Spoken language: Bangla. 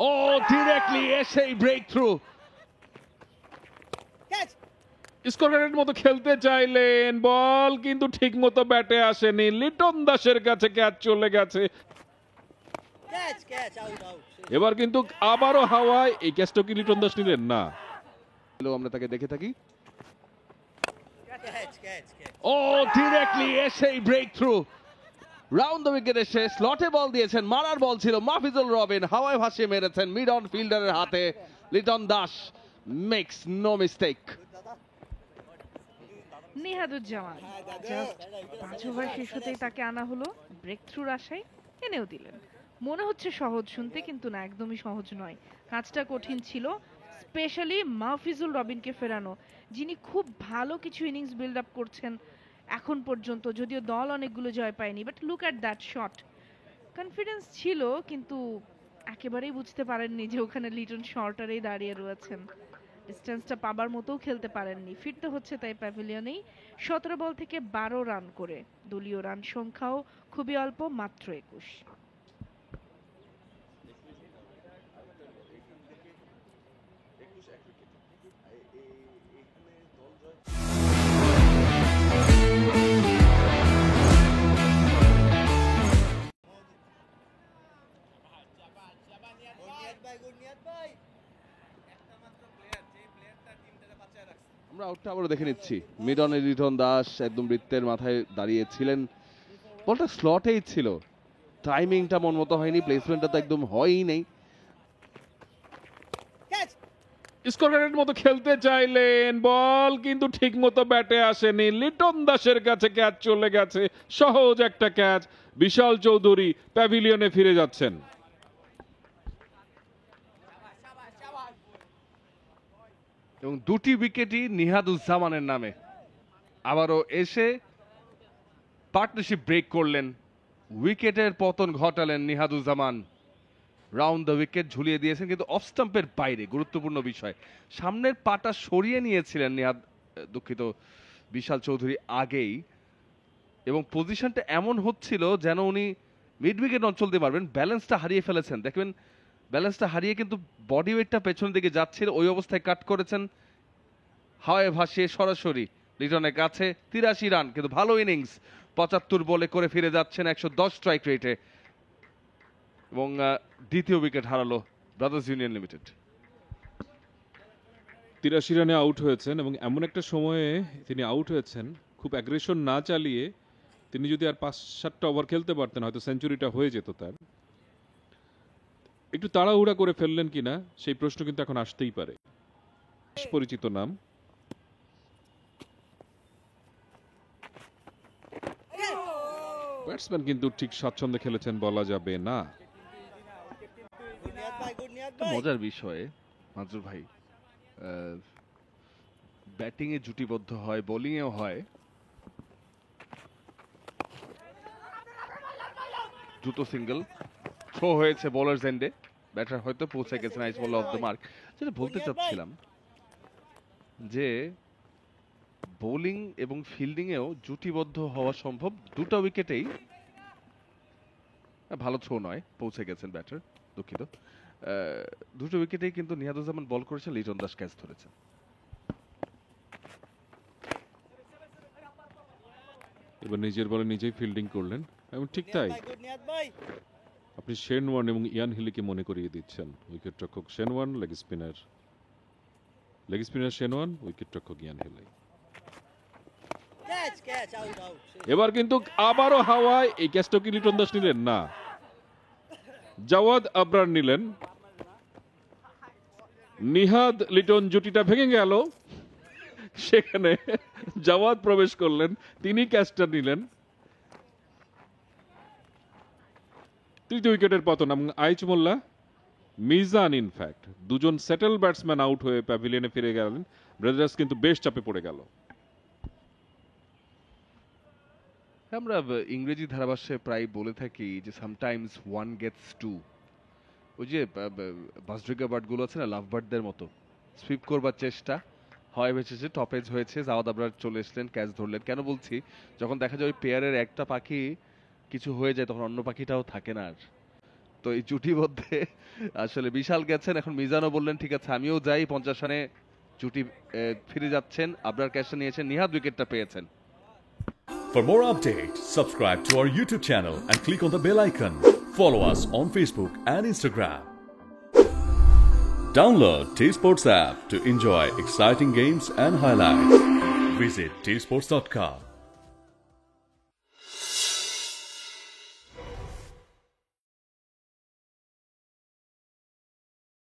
Oh, directly এসেই ব্রেক থ্রু। স্কোয়ারের মতো খেলতে চাইলেন, বল কিন্তু ঠিক মতো ব্যাটে আসেনি। লিটন দাসের কাছে ক্যাচ চলে গেছে। এবার কিন্তু আবারও হাওয়ায়। এই ক্যাচটা কি লিটন দাস নিলেন না? আমরা তাকে দেখে থাকি। ও ডিরেক্টলি এসেই break through. Round the wicket এসে স্লটে বল দিয়েছেন, মারার বল ছিল। মাহফিজুল রবিন হাওয়ায় ভাসিয়ে মেরেছেন মিড অন ফিল্ডারের হাতে। Liton Das makes no mistake. Nihaduzzaman just 5 over শেষ হতেই তাকে আনা হলো, ব্রেক থ্রুর আশায় এনেও দিলেন। মনে হচ্ছে সহজ শুনতে, কিন্তু না, একদমই সহজ নয়। কাজটা কঠিন ছিল, স্পেশালি মাহফিজুল রবিনকে ফেরানো, যিনি খুব ভালো কিছু ইনিংস বিল্ড আপ করছেন এখন পর্যন্ত। যদিও দল অনেকগুলো জয় পায়নি, but look at that shot. Confidence ছিল, কিন্তু একেবারেই বুঝতে পারেননি যে ওখানে লিটন শর্টারেই দাঁড়িয়ে রয়েছেন। ডিস্টেন্সটা পাবার মতোও খেলতে পারেননি। ফিরতে হচ্ছে তাই প্যাভিলিয়নেই। 17 বল থেকে 12 রান করে। দলীয় রান সংখ্যাও খুবই অল্প, মাত্র 21। আমরা আউটটা আবারও দেখে নিচ্ছি। মিডনে লিটন দাস একদম বৃত্তের মাথায় দাঁড়িয়েছিলেন। বলটা স্লটেই ছিল, টাইমিংটা মন মতো হয়নি, প্লেসমেন্টটা তো একদম হয়ই নেই। স্কোয়ারের মতো খেলতে চাইলেন, বল কিন্তু ঠিক মতো ব্যাটে আসেনি। লিটন দাসের কাছে ক্যাচ চলে গেছে। সহজ একটা ক্যাচ। বিশাল চৌধুরী প্যাভিলিয়নে ফিরে যাচ্ছেন। এবং দুটি উইকেটই নিহাদুজ্জামানের নামে। আবারও এসে পার্টনারশিপ ব্রেক করলেন, উইকেটের পতন ঘটালেন নিহাদুজ্জামান। রাউন্ড দ্য উইকেট ঝুলিয়ে দিয়েছেন, কিন্তু অফ স্টাম্পের বাইরে। গুরুত্বপূর্ণ বিষয়, সামনের পাটা সরিয়ে নিয়েছিলেন দুঃখিত বিশাল চৌধুরী আগেই, এবং পজিশনটা এমন হচ্ছিল যেন উনি মিড উইকেট অঞ্চল দিয়ে মারবেন। ব্যালেন্সটা হারিয়ে ফেলেছেন, দেখবেন ব্যালেন্সটা হারিয়ে কিন্তু বডি ওয়েটটা পেছনের দিকে যাচ্ছিল। ওই অবস্থায় কাট করেছেন, হাওয়ায় ভাসিয়ে সরাসরি লিটনের কাছে। 83 রান, কিন্তু ভালো ইনিংস। 75 বলে করে ফিরে যাচ্ছেন 110 স্ট্রাইক রেটে, এবং দ্বিতীয় উইকেট হারালো ব্রাদার্স ইউনিয়ন লিমিটেড। 83 রানে আউট হয়েছেন, এবং এমন একটা সময়ে তিনি আউট হয়েছেন খুব অ্যাগ্রেশন না চালিয়ে। তিনি যদি আর 5-7টা ওভার খেলতে পারতেন, হয়তো সেঞ্চুরিটা হয়ে যেত তার। একটু তাড়াহুড়া করে ফেললেন কিনা সেই প্রশ্ন কিন্তু এখন আসতেই পারে। পরিচিত নাম। ব্যাটসম্যান কিন্তু ঠিক স্বাচ্ছন্দ্যে খেলেছেন বলা যাবে না। মজার বিষয় মাজুর ভাই, ব্যাটিং এ জুটিবদ্ধ হয়, বোলিং এও হয়। দ্রুত সিঙ্গেল থ্রো হয়েছে বোলার্স এন্ডে। ব্যাটার হয়তো পৌঁছে গেছে nice ball of the mark. যেটা বলতে চাচ্ছিলাম যে বোলিং এবং ফিল্ডিং এও জুটিবদ্ধ হওয়া সম্ভব। দুটো উইকেটেই ভালো থ্রো নয়, পৌঁছে গেছেন ব্যাটার, দুঃখিত। দুটো উইকেটেই কিন্তু নিহাদুজ্জামান বল করেছেন, লিটন দাস ক্যাচ ধরেছেন। এবার নিজের বলে নিজেই ফিল্ডিং করলেন, এবং ঠিক তাই। আপনি শেন ওয়ার্ন এবং ইয়ান হিলিকে মনে করিয়ে দিচ্ছেন। উইকেট রক্ষক Shane Warne, leg spinner Shane Warne, wicket রক্ষক ইয়ান হিলি। এবার কিন্তু আবারও হাওয়ায়। এই ক্যাচটা কি লিটন দাস নিলেন না? জাওয়াদ আবরার নিলেন। নিহাদ লিটন জুটিটা ভেঙে গেল, সেখানে জাওয়াদ প্রবেশ করলেন, তিনি ক্যাচটা নিলেন। তৃতীয় উইকেটের পতন, এবং আইচ মোল্লা, মিজান, ইনফ্যাক্ট দুজন সেটেল ব্যাটসম্যান আউট হয়ে প্যাভিলিয়নে ফিরে গেলেন। ব্রাদার্স কিন্তু বেশ চাপে পড়ে গেল। আমরা ইংরেজি ধারাভাষ্যে প্রায় বলে থাকি যে সামটাইমস ওয়ান গেটস টু। ওই যে বাসড্রিগা বার্ড গুলো আছে না, লাভ বার্ডদের মতো, সুইপ করবার চেষ্টা হয়, বেঁচেছে, টপেজ হয়েছে, জাওয়াদ আবরার চলে এসলেন, ক্যাচ ধরলেন। কেন বলছি, যখন দেখা যায় ওই পেয়ারের একটা পাখি কিছু হয়ে যায়, তখন অন্য পাখিটাও থাকে না আর। তো এই জুটির মধ্যে আসলে বিশাল গেছেন, এখন মিজানও বললেন ঠিক আছে আমিও যাই, 50 রানে জুটি ফিরে যাচ্ছেন। আবরার ক্যাচটা নিয়েছেন, নিহাদ উইকেটটা পেয়েছেন। For more updates, subscribe to our YouTube channel and click on the bell icon. Follow us on Facebook and Instagram. Download T-Sports app to enjoy exciting games and highlights. Visit tsports.com.